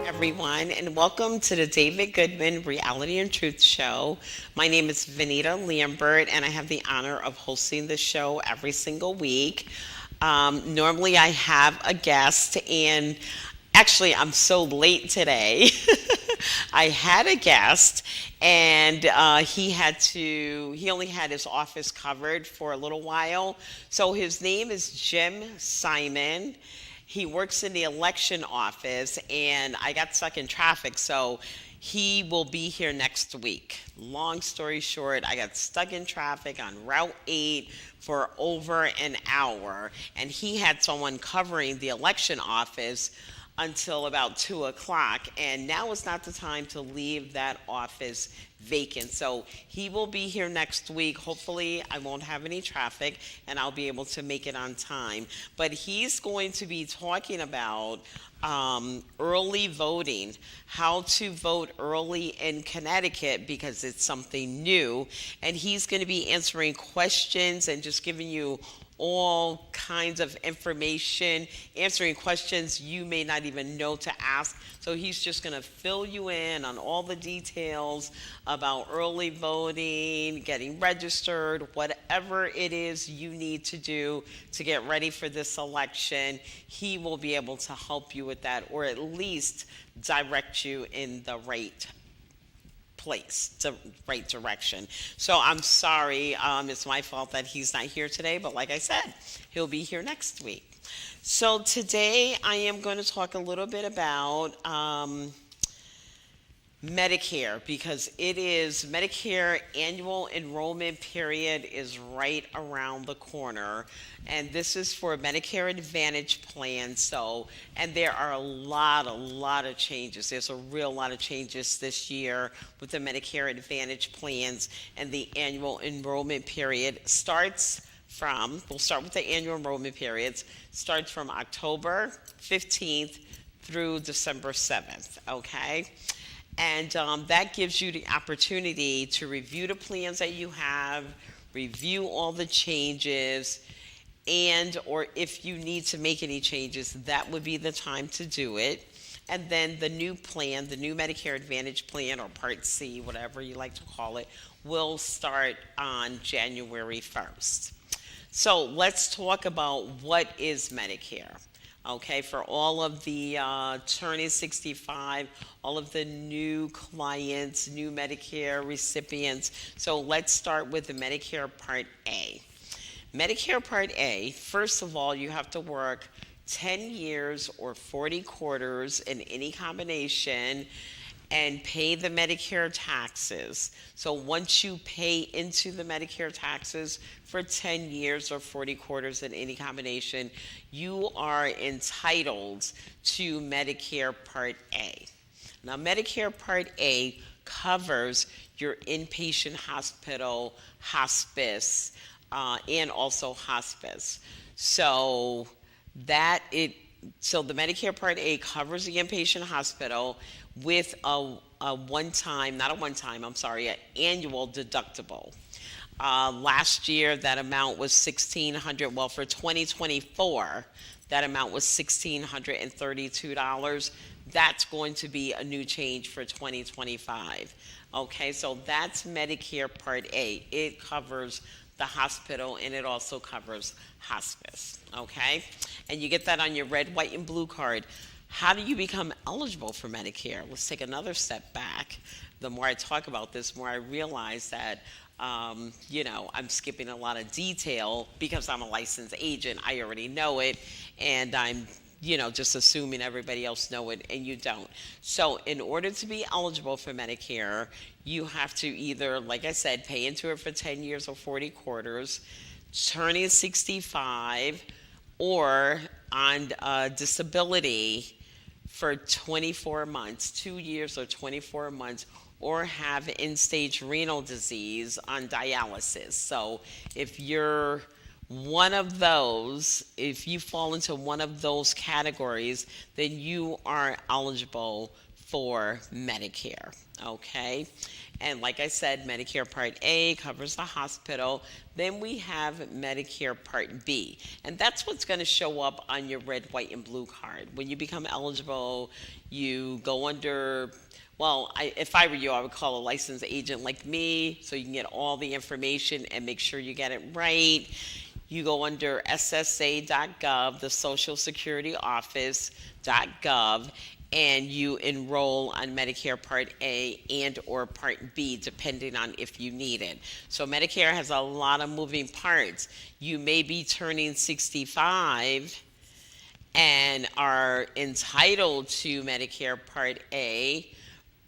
everyone, and welcome to the David Goodman Reality and Truth Show. My name is Vanita Lambert, and I have the honor of hosting the show every single week. Normally, I have a guest, and actually, I'm so late today. I had a guest, and he only had his office covered for a little while. So his name is Jim Simon. He works in the election office, and I got stuck in traffic, so he will be here next week. Long story short, I got stuck in traffic on Route 8 for over an hour, and he had someone covering the election office until about 2 o'clock, and now is not the time to leave that office vacant. So he will be here next week. Hopefully, I won't have any traffic and I'll be able to make it on time. But he's going to be talking about early voting, how to vote early in Connecticut because it's something new. And he's going to be answering questions and just giving you all kinds of information, answering questions you may not even know to ask. So he's just going to fill you in on all the details about early voting, getting registered, whatever it is you need to do to get ready for this election. He will be able to help you with that, or at least direct you in the right direction. So I'm sorry, it's my fault that he's not here today, but like I said, he'll be here next week. So today I am going to talk a little bit about Medicare, because it is Medicare annual enrollment period is right around the corner, and this is for Medicare Advantage plan. So, and there are a lot of changes. There's a real lot of changes this year with the Medicare Advantage plans, and the annual enrollment period we'll start with the annual enrollment periods, starts from October 15th through December 7th, okay? And that gives you the opportunity to review the plans that you have, review all the changes, and or if you need to make any changes, that would be the time to do it. And then the new plan, the new Medicare Advantage plan, or Part C, whatever you like to call it, will start on January 1st. So let's talk about what is Medicare. Okay, for all of the turning 65, all of the new clients, new Medicare recipients. So let's start with the Medicare Part A. Medicare Part A, first of all, you have to work 10 years or 40 quarters in any combination and pay the Medicare taxes. So once you pay into the Medicare taxes for 10 years or 40 quarters in any combination, you are entitled to Medicare Part A. Now, Medicare Part A covers your inpatient hospital, hospice, and also hospice. So so the Medicare Part A covers the inpatient hospital with an annual deductible. Last year, that amount was $1,600. Well, for 2024, that amount was $1,632. That's going to be a new change for 2025. Okay, so that's Medicare Part A. It covers the hospital, and it also covers hospice. Okay, and you get that on your red, white, and blue card. How do you become eligible for Medicare? Let's take another step back. The more I talk about this, the more I realize that, I'm skipping a lot of detail because I'm a licensed agent. I already know it, and I'm, just assuming everybody else know it, and you don't. So in order to be eligible for Medicare, you have to either, like I said, pay into it for 10 years or 40 quarters, turning 65, or on disability for 24 months, 2 years or 24 months, or have end-stage renal disease on dialysis. So if you're one of those, if you fall into one of those categories, then you are eligible for Medicare. Okay. And like I said, Medicare Part A covers the hospital. Then we have Medicare Part B. And that's what's going to show up on your red, white, and blue card. When you become eligible, you go under, well, if I were you, I would call a licensed agent like me so you can get all the information and make sure you get it right. You go under ssa.gov, the Social Security Office.gov, and you enroll on Medicare Part A and or Part B, depending on if you need it. So Medicare has a lot of moving parts. You may be turning 65 and are entitled to Medicare Part A,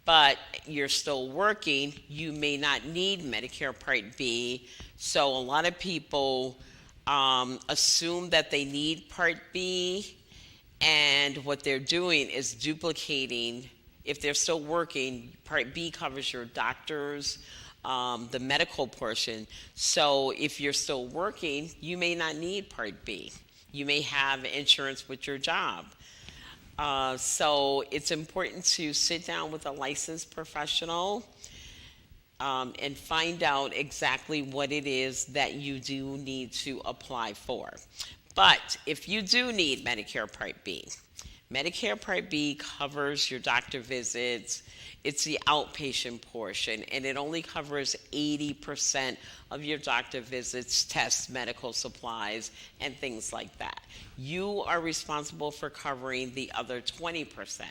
but you're still working. You may not need Medicare Part B. So a lot of people assume that they need Part B, and what they're doing is duplicating. If they're still working, Part B covers your doctors, the medical portion. So if you're still working, you may not need Part B. You may have insurance with your job. So it's important to sit down with a licensed professional and find out exactly what it is that you do need to apply for. But if you do need Medicare Part B covers your doctor visits. It's the outpatient portion, and it only covers 80% of your doctor visits, tests, medical supplies, and things like that. You are responsible for covering the other 20%.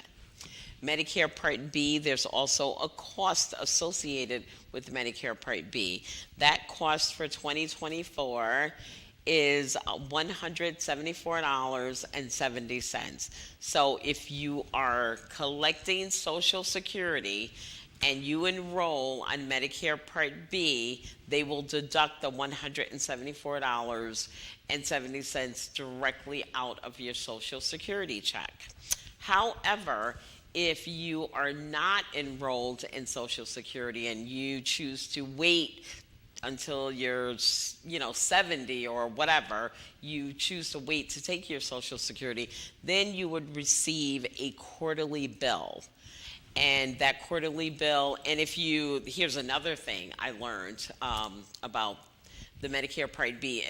Medicare Part B, there's also a cost associated with Medicare Part B. That cost for 2024 is $174.70. So if you are collecting Social Security and you enroll on Medicare Part B, they will deduct the $174.70 directly out of your Social Security check. However, if you are not enrolled in Social Security and you choose to wait until you're 70 or whatever, you choose to wait to take your Social Security, then you would receive a quarterly bill. And that quarterly bill, and here's another thing I learned about the Medicare Part B.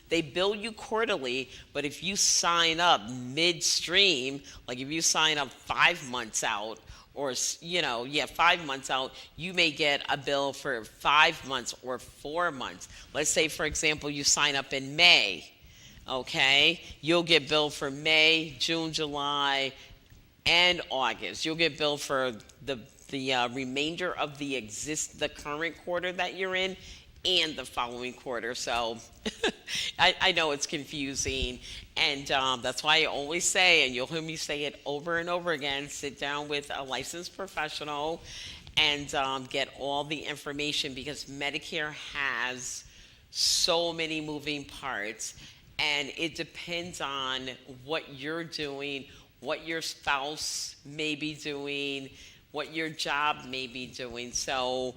They bill you quarterly, but if you sign up midstream, like if you sign up 5 months out, or 5 months out, you may get a bill for 5 months or 4 months. Let's say, for example, you sign up in May, okay? You'll get billed for May, June, July, and August. You'll get billed for the remainder of the current quarter that you're in and the following quarter. So I know it's confusing, and that's why I always say, and you'll hear me say it over and over again, sit down with a licensed professional and get all the information, because Medicare has so many moving parts, and it depends on what you're doing, what your spouse may be doing, what your job may be doing. So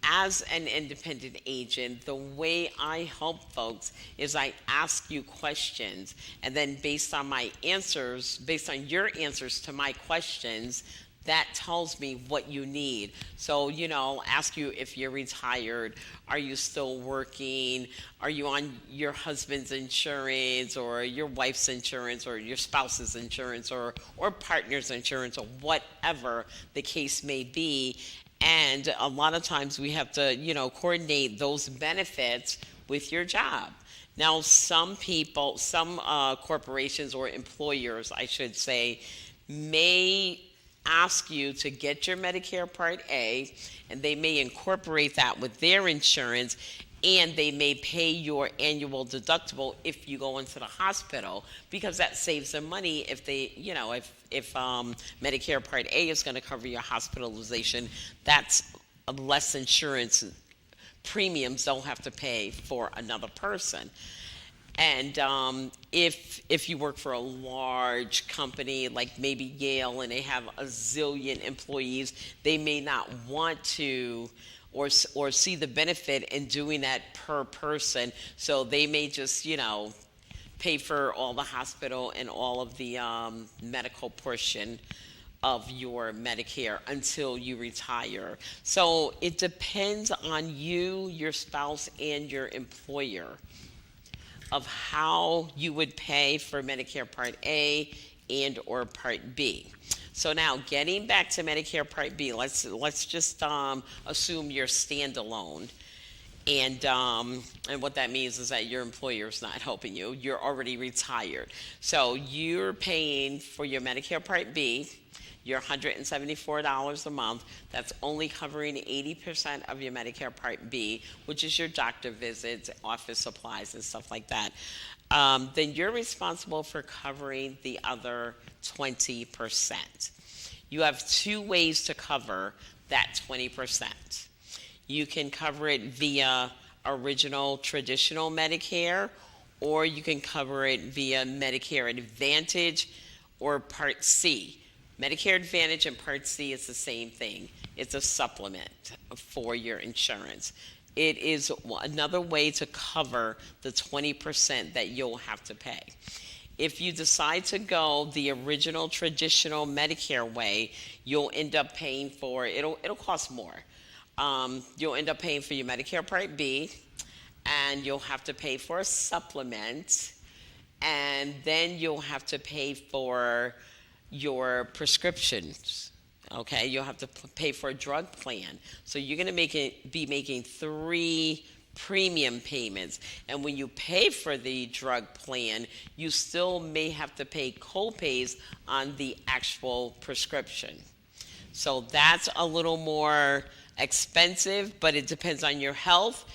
as an independent agent, the way I help folks is I ask you questions, and then based on your answers to my questions, that tells me what you need. So, I'll ask you if you're retired, are you still working, are you on your husband's insurance or your wife's insurance or your spouse's insurance or partner's insurance, or whatever the case may be. And a lot of times we have to, coordinate those benefits with your job. Now, some corporations or employers, I should say, may ask you to get your Medicare Part A, and they may incorporate that with their insurance, and they may pay your annual deductible if you go into the hospital, because that saves them money if they, if Medicare Part A is going to cover your hospitalization, that's less insurance premiums they'll have to pay for another person. And if you work for a large company like maybe Yale and they have a zillion employees, they may not want to or see the benefit in doing that per person. So they may just, pay for all the hospital and all of the medical portion of your Medicare until you retire. So it depends on you, your spouse, and your employer of how you would pay for Medicare Part A and or Part B. So now getting back to Medicare Part B, let's just assume you're standalone. And what that means is that your employer is not helping you. You're already retired. So you're paying for your Medicare Part B, your $174 a month. That's only covering 80% of your Medicare Part B, which is your doctor visits, office supplies, and stuff like that. Then you're responsible for covering the other 20%. You have two ways to cover that 20%. You can cover it via original traditional Medicare, or you can cover it via Medicare Advantage or Part C. Medicare Advantage and Part C is the same thing. It's a supplement for your insurance. It is another way to cover the 20% that you'll have to pay. If you decide to go the original traditional Medicare way, you'll end up paying for it'll cost more. You'll end up paying for your Medicare Part B, and you'll have to pay for a supplement, and then you'll have to pay for your prescriptions. Okay, you'll have to pay for a drug plan. So you're going to be making 3 premium payments. And when you pay for the drug plan, you still may have to pay co-pays on the actual prescription. So that's a little more expensive, but it depends on your health.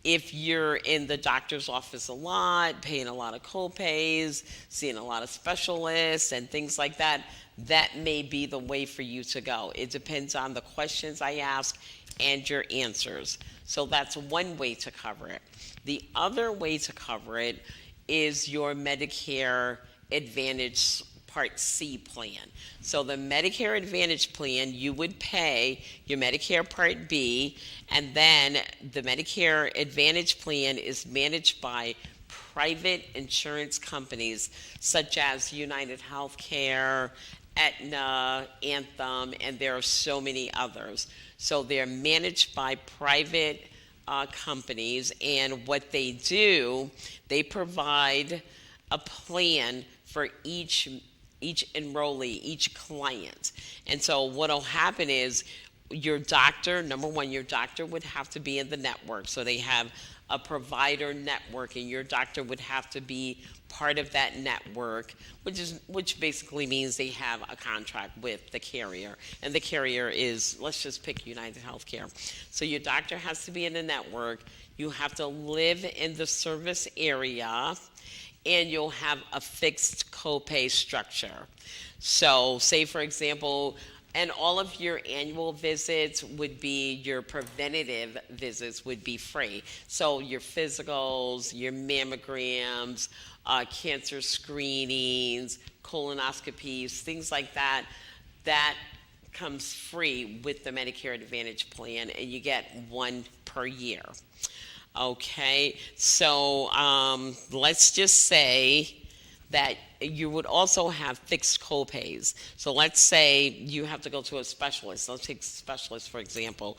If you're in the doctor's office a lot, paying a lot of co-pays, seeing a lot of specialists and things like that, that may be the way for you to go. It depends on the questions I ask and your answers. So that's one way to cover it. The other way to cover it is your Medicare Advantage Part C plan. So the Medicare Advantage plan, you would pay your Medicare Part B, and then the Medicare Advantage plan is managed by private insurance companies such as United Healthcare, Aetna, Anthem, and there are so many others. So they're managed by private companies, and what they do, they provide a plan for each enrollee, each client. And so what'll happen is your doctor, number one, your doctor would have to be in the network. So they have a provider network, and your doctor would have to be part of that network, which basically means they have a contract with the carrier. And the carrier is, let's just pick United Healthcare. So your doctor has to be in the network. You have to live in the service area, and you'll have a fixed copay structure. So say, for example, and all of your annual visits would be, your preventative visits would be free. So your physicals, your mammograms, cancer screenings, colonoscopies, things like that, that comes free with the Medicare Advantage plan, and you get one per year. Okay, so let's just say that you would also have fixed copays. So let's say you have to go to a specialist. Let's take specialist, for example.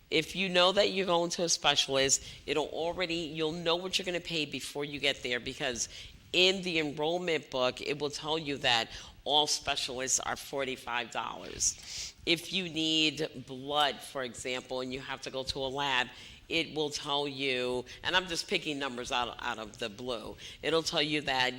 If you know that you're going to a specialist, you'll know what you're going to pay before you get there, because in the enrollment book, it will tell you that all specialists are $45. If you need blood, for example, and you have to go to a lab, it will tell you, and I'm just picking numbers out of the blue, it'll tell you that,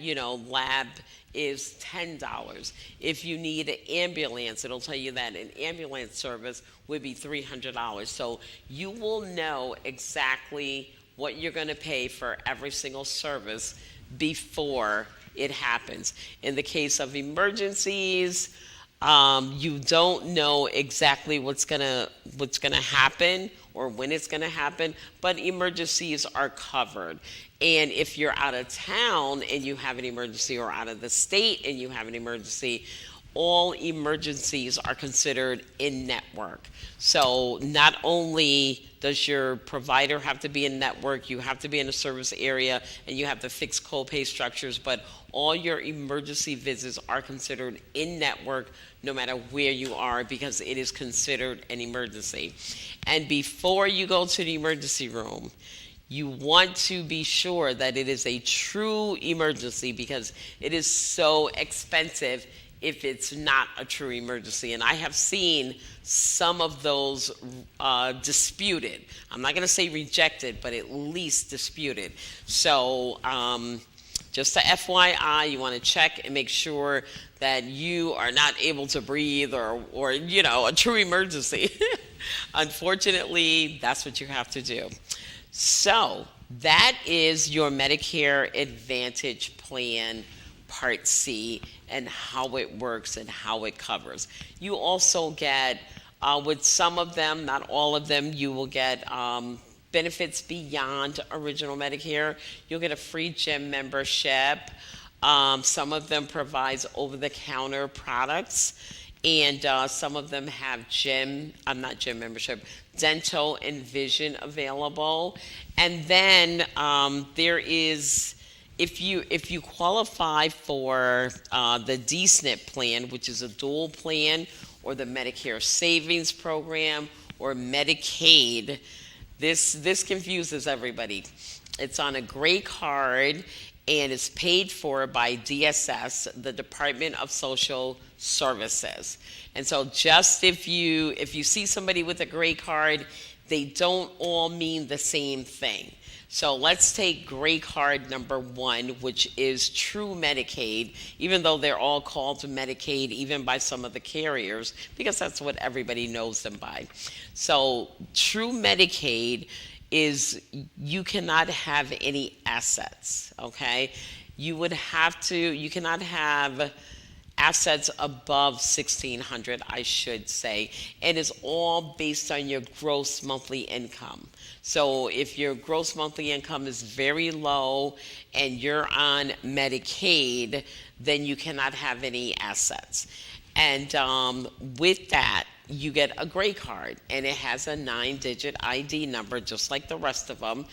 lab is $10. If you need an ambulance, it'll tell you that an ambulance service would be $300. So you will know exactly what you're going to pay for every single service before it happens. In the case of emergencies, you don't know exactly what's gonna happen or when it's gonna happen, but emergencies are covered. And if you're out of town and you have an emergency, or out of the state and you have an emergency, all emergencies are considered in network. So not only does your provider have to be in network, you have to be in a service area, and you have to fix copay structures, but all your emergency visits are considered in network no matter where you are because it is considered an emergency. And before you go to the emergency room, you want to be sure that it is a true emergency because it is so expensive if it's not a true emergency. And I have seen some of those disputed. I'm not going to say rejected, but at least disputed. So just a FYI, you want to check and make sure that you are not able to breathe or a true emergency. Unfortunately, that's what you have to do. So that is your Medicare Advantage plan Part C and how it works and how it covers. You also get, with some of them, not all of them, you will get benefits beyond original Medicare. You'll get a free gym membership. Some of them provides over-the-counter products, and some of them have not gym membership, dental and vision available. And then there is, if you qualify for the D-SNP plan, which is a dual plan, or the Medicare Savings Program, or Medicaid, this confuses everybody. It's on a gray card, and it's paid for by DSS, the Department of Social Services. And so just if you see somebody with a gray card, they don't all mean the same thing. So let's take gray card number 1, which is True Medicaid, even though they're all called Medicaid, even by some of the carriers, because that's what everybody knows them by. So True Medicaid is you cannot have any assets, okay? You cannot have assets above $1,600, I should say, and it's all based on your gross monthly income. So if your gross monthly income is very low and you're on Medicaid, then you cannot have any assets. And with that, you get a gray card, and it has a 9-digit ID number, just like the rest of them.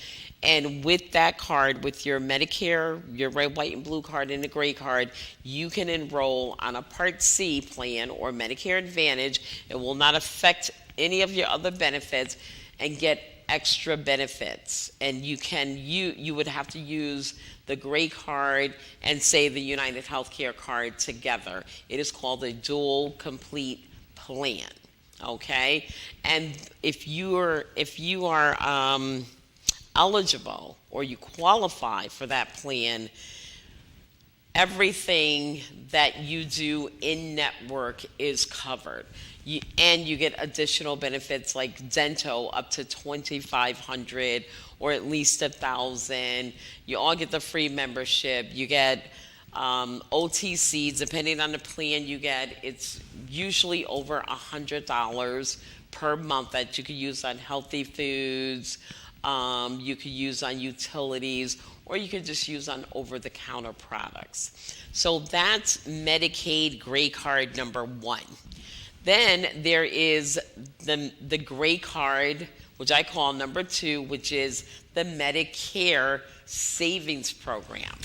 And with that card, with your Medicare, your red, white, and blue card, and the gray card, you can enroll on a Part C plan or Medicare Advantage. It will not affect any of your other benefits, and get extra benefits. And you would have to use the gray card and say the United Healthcare card together. It is called a dual complete plan. Okay, and if you are eligible or you qualify for that plan, everything that you do in network is covered. And you get additional benefits like dental up to $2,500 or at least $1,000. You all get the free membership. You get OTC, depending on the plan you get, it's usually over $100 per month that you could use on healthy foods, you could use on utilities, or you could just use on over-the-counter products. So that's Medicaid gray card number 1. Then there is the gray card, which I call number 2, which is the Medicare Savings Program.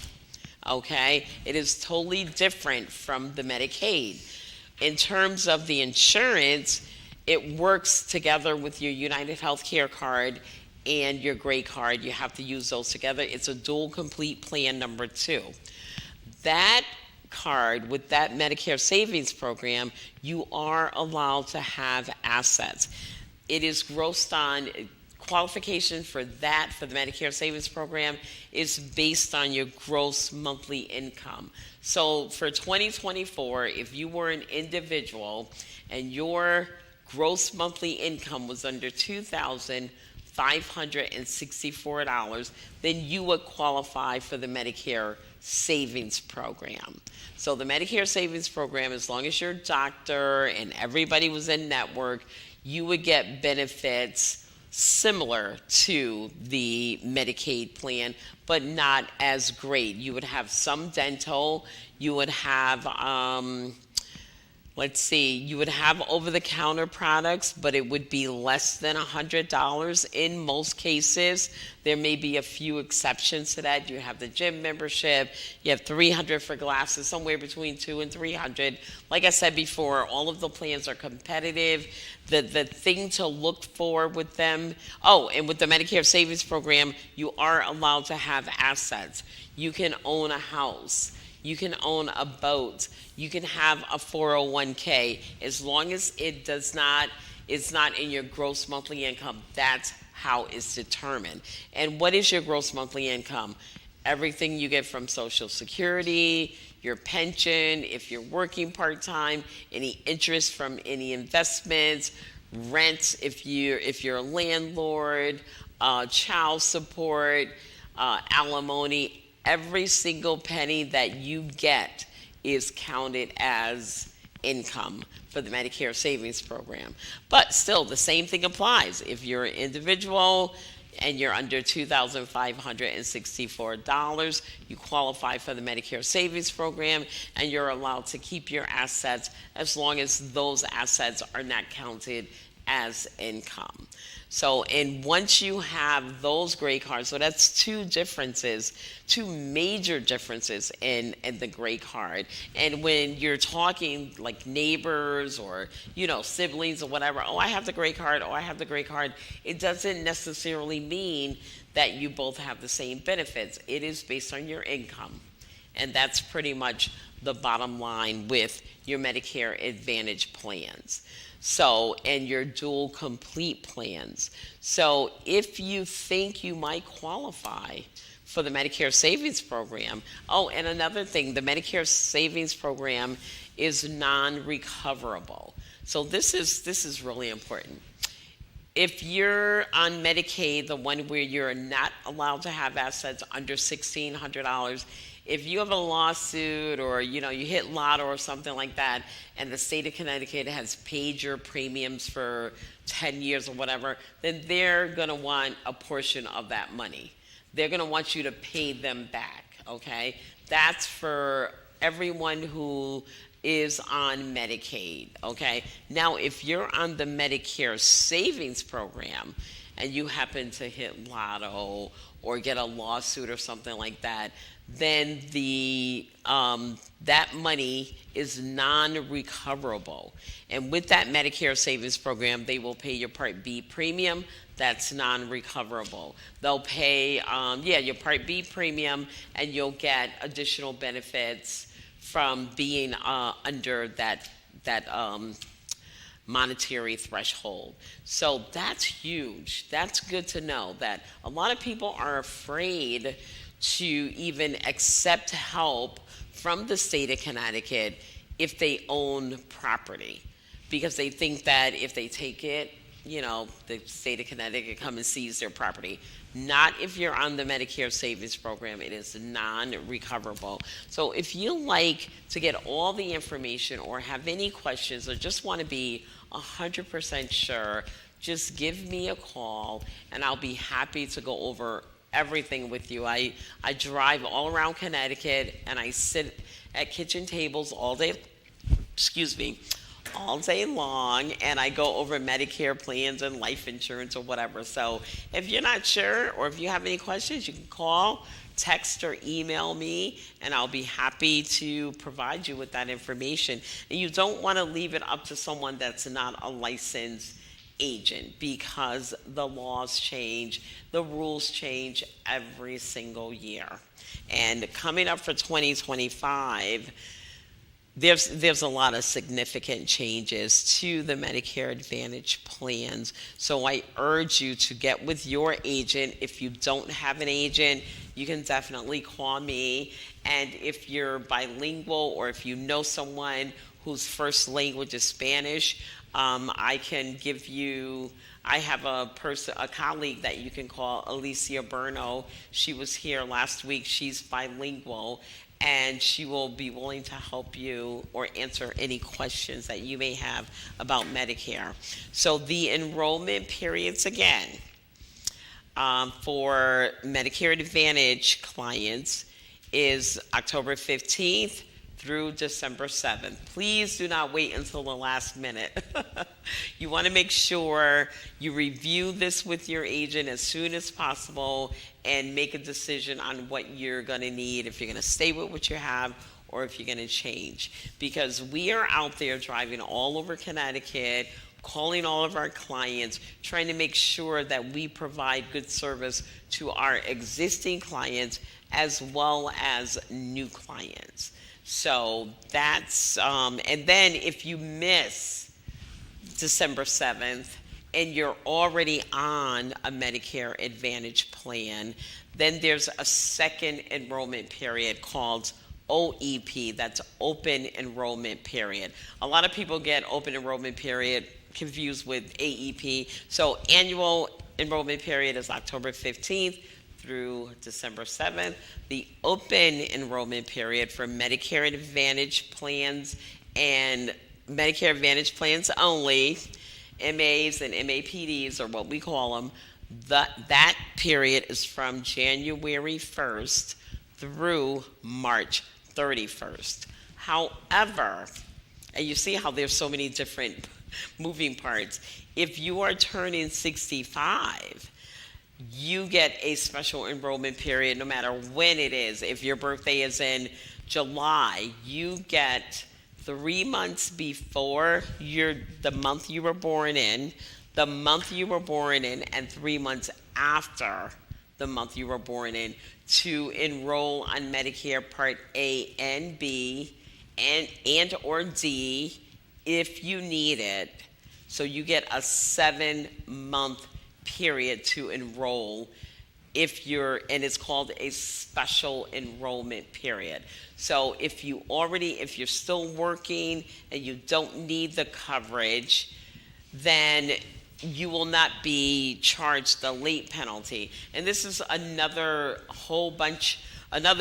Okay, it is totally different from the Medicaid. In terms of the insurance, it works together with your United Healthcare card and your gray card. You have to use those together. It's a dual complete plan number 2. That card with that Medicare Savings Program, you are allowed to have assets. It is grossed on. Qualification for the Medicare Savings Program is based on your gross monthly income. So for 2024, if you were an individual and your gross monthly income was under $2,564, then you would qualify for the Medicare Savings Program. So the Medicare Savings Program, as long as you're a doctor and everybody was in network, you would get benefits similar to the Medicaid plan, but not as great. You would have some dental, you would have Let's see, you would have over the counter products, but it would be less than $100 in most cases. There may be a few exceptions to that. You have the gym membership, you have 300 for glasses, somewhere between 2 and 300. Like I said before, all of the plans are competitive. The thing to look for with them, oh, and with the Medicare Savings Program, you are allowed to have assets. You can own a house. You can own a boat. You can have a 401k as long as it's not in your gross monthly income. That's how it's determined. And what is your gross monthly income? Everything you get from Social Security, your pension, if you're working part-time, any interest from any investments, rent if you're a landlord, child support, alimony. Every single penny that you get is counted as income for the Medicare Savings Program. But still, the same thing applies. If you're an individual and you're under $2,564, you qualify for the Medicare Savings Program, and you're allowed to keep your assets as long as those assets are not counted as income. So, and once you have those gray cards, so that's two major differences in the gray card. And when you're talking like neighbors or, siblings or whatever, oh, I have the gray card, oh, I have the gray card, it doesn't necessarily mean that you both have the same benefits. It is based on your income. And that's pretty much the bottom line with your Medicare Advantage plans. So, and your dual complete plans. So if you think you might qualify for the Medicare Savings Program, oh, and another thing, the Medicare Savings Program is non-recoverable. So this is really important. If you're on Medicaid, the one where you're not allowed to have assets under $1,600, if you have a lawsuit or you hit lotto or something like that, and the state of Connecticut has paid your premiums for 10 years or whatever, then they're going to want a portion of that money. They're going to want you to pay them back, okay? That's for everyone who is on Medicaid, okay? Now, if you're on the Medicare Savings Program and you happen to hit lotto or get a lawsuit or something like that, then that money is non-recoverable. And with that Medicare Savings Program, they will pay your Part B premium. That's non-recoverable. They'll pay, your Part B premium, and you'll get additional benefits from being under that monetary threshold. So that's huge. That's good to know that a lot of people are afraid to even accept help from the state of Connecticut if they own property, because they think that if they take it, the state of Connecticut come and seize their property. Not if you're on the Medicare Savings Program. It is non-recoverable. So if you like to get all the information or have any questions or just want to be 100% sure, just give me a call and I'll be happy to go over everything with you. I drive all around Connecticut and I sit at kitchen tables all day long, and I go over Medicare plans and life insurance or whatever. So if you're not sure or if you have any questions, you can call, text, or email me, and I'll be happy to provide you with that information. And you don't want to leave it up to someone that's not a licensed agent, because the laws change, the rules change every single year. And coming up for 2025, there's a lot of significant changes to the Medicare Advantage plans. So I urge you to get with your agent. If you don't have an agent, you can definitely call me. And if you're bilingual or if you know someone whose first language is Spanish, I have a colleague that you can call, Alicia Berno. She was here last week. She's bilingual, and she will be willing to help you or answer any questions that you may have about Medicare. So the enrollment periods again, for Medicare Advantage clients is October 15th through December 7th. Please do not wait until the last minute. You want to make sure you review this with your agent as soon as possible and make a decision on what you're going to need, if you're going to stay with what you have or if you're going to change. Because we are out there driving all over Connecticut, calling all of our clients, trying to make sure that we provide good service to our existing clients as well as new clients. So that's, and then if you miss December 7th and you're already on a Medicare Advantage plan, then there's a second enrollment period called OEP, that's open enrollment period. A lot of people get open enrollment period confused with AEP. So annual enrollment period is October 15th through December 7th. The open enrollment period for Medicare Advantage plans and Medicare Advantage plans only, MAs and MAPDs are what we call them, that period is from January 1st through March 31st. However, and you see how there's so many different moving parts, if you are turning 65, you get a special enrollment period no matter when it is. If your birthday is in July, you get 3 months before the month you were born in, the month you were born in, and 3 months after the month you were born in to enroll on Medicare Part A and B and or D if you need it. So you get a 7-month period to enroll and it's called a special enrollment period. So if you're still working and you don't need the coverage, then you will not be charged the late penalty. And this is another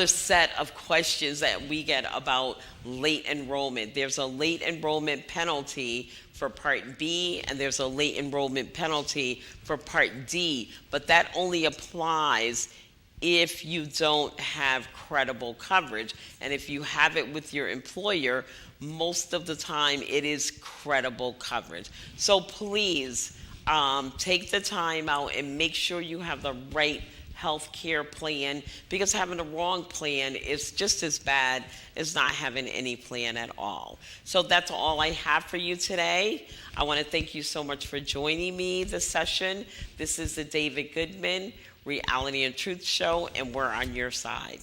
set of questions that we get about late enrollment. There's a late enrollment penalty for Part B, and there's a late enrollment penalty for Part D, but that only applies if you don't have credible coverage. And if you have it with your employer, most of the time it is credible coverage. So please take the time out and make sure you have the right health care plan, because having a wrong plan is just as bad as not having any plan at all. So that's all I have for you today. I want to thank you so much for joining me this session. This is the David Goodman Reality and Truth Show, and we're on your side.